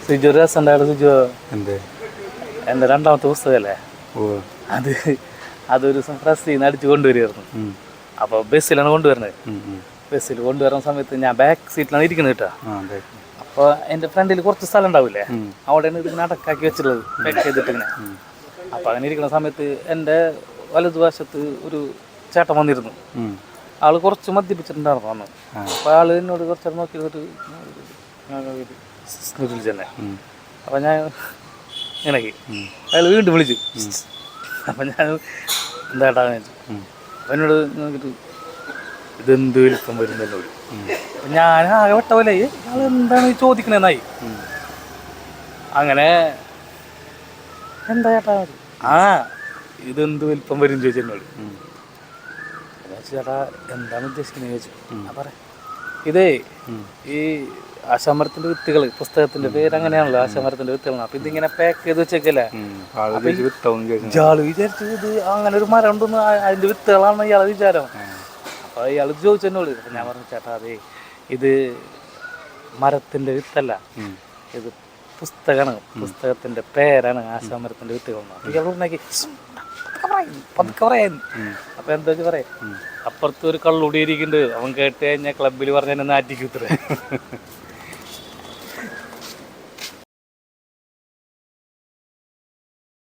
സിജു രസം ഉണ്ടായിരുന്നു. സിജു എന്തേ എൻ്റെ രണ്ടാമത്തെ പുസ്തകമല്ലേ ഓ അത്, അതൊരു പ്രസ്സിൽ നിന്ന് അടിച്ച് കൊണ്ടുവരുമായിരുന്നു. അപ്പോൾ ബസ്സിലാണ് കൊണ്ടുവരുന്നത്. ബസ്സിൽ കൊണ്ടുവരുന്ന സമയത്ത് ഞാൻ ബാക്ക് സീറ്റിലാണ് ഇരിക്കുന്നത് കേട്ടോ. അപ്പോൾ എൻ്റെ ഫ്രണ്ടിൽ കുറച്ച് സ്ഥലം ഉണ്ടാവില്ലേ, അവിടെയാണ് ഇതിങ്ങനെ അടക്കാക്കി വെച്ചിട്ടുള്ളത്, പാക്ക് ചെയ്തിട്ട് ഇങ്ങനെ. അപ്പോൾ അങ്ങനെ ഇരിക്കുന്ന സമയത്ത് എൻ്റെ വലതുവശത്ത് ഒരു ചേട്ടൻ വന്നിരുന്നു. ആൾ കുറച്ച് മദ്യപിച്ചിട്ടുണ്ടായിരുന്നു അന്ന്. അപ്പോൾ ആൾ എന്നോട് കുറച്ച് നോക്കിയിരുന്നിട്ട് തന്നെ. അപ്പം ഞാൻ ഇങ്ങനെയൊക്കെ അയാൾ വീണ്ടും വിളിച്ചു. അപ്പം ഞാൻ എന്താട്ടാന്ന് വെച്ചു. അപ്പം എന്നോട് നോക്കിയിട്ട് ഇതെന്ത് വലിപ്പം വരുന്നു എന്നോട്. അപ്പം ഞാൻ ആകെ വിട്ട പോലെ ഇയാൾ എന്താണ് ചോദിക്കണെന്നായി. അങ്ങനെ എന്താ ചേട്ടാ ഇതെന്ത് വലിപ്പം വരും ചോദിച്ചു എന്നോട്. ചേട്ടാ എന്താണ് ഉദ്ദേശിക്കുന്നത് ചോദിച്ചു. ഞാൻ പറയാം ഇതേ ഈ ആശാമരത്തിന്റെ വിത്തുകൾ, പുസ്തകത്തിന്റെ പേര് അങ്ങനെയാണല്ലോ, ആശാമരത്തിന്റെ വിത്തുകളാണ്. അപ്പൊ ഇതിങ്ങനെ പാക്ക് ചെയ്ത് വെച്ചേക്കല്ലേ. ഇയാള് വിചാരിച്ചു ഇത് അങ്ങനെ ഒരു മരം ഉണ്ടെന്ന്, അതിന്റെ വിത്തുകളാണ് ഇയാളെ വിചാരം. അപ്പൊ ഇയാൾ ചോദിച്ചെന്നോട്. അപ്പൊ ഞാൻ പറഞ്ഞു ചേട്ടാ അതെ ഇത് മരത്തിന്റെ വിത്തല്ല, ഇത് പുസ്തകമാണ്, പുസ്തകത്തിന്റെ പേരാണ് ആശാമരത്തിന്റെ വിത്തുകൾ. അപ്പൊ ഇയാൾ ഉണ്ടാക്കി പതുക്കെ പറയാന്ന്. അപ്പൊ എന്താ വെച്ചാൽ പറയാം, അപ്പുറത്ത് ഒരു കള്ളുകൂടി ഇരിക്കുന്നുണ്ട്, അവൻ കേട്ട് കഴിഞ്ഞാൽ ക്ലബിൽ പറഞ്ഞ നാറ്റിക്കുത്രേ.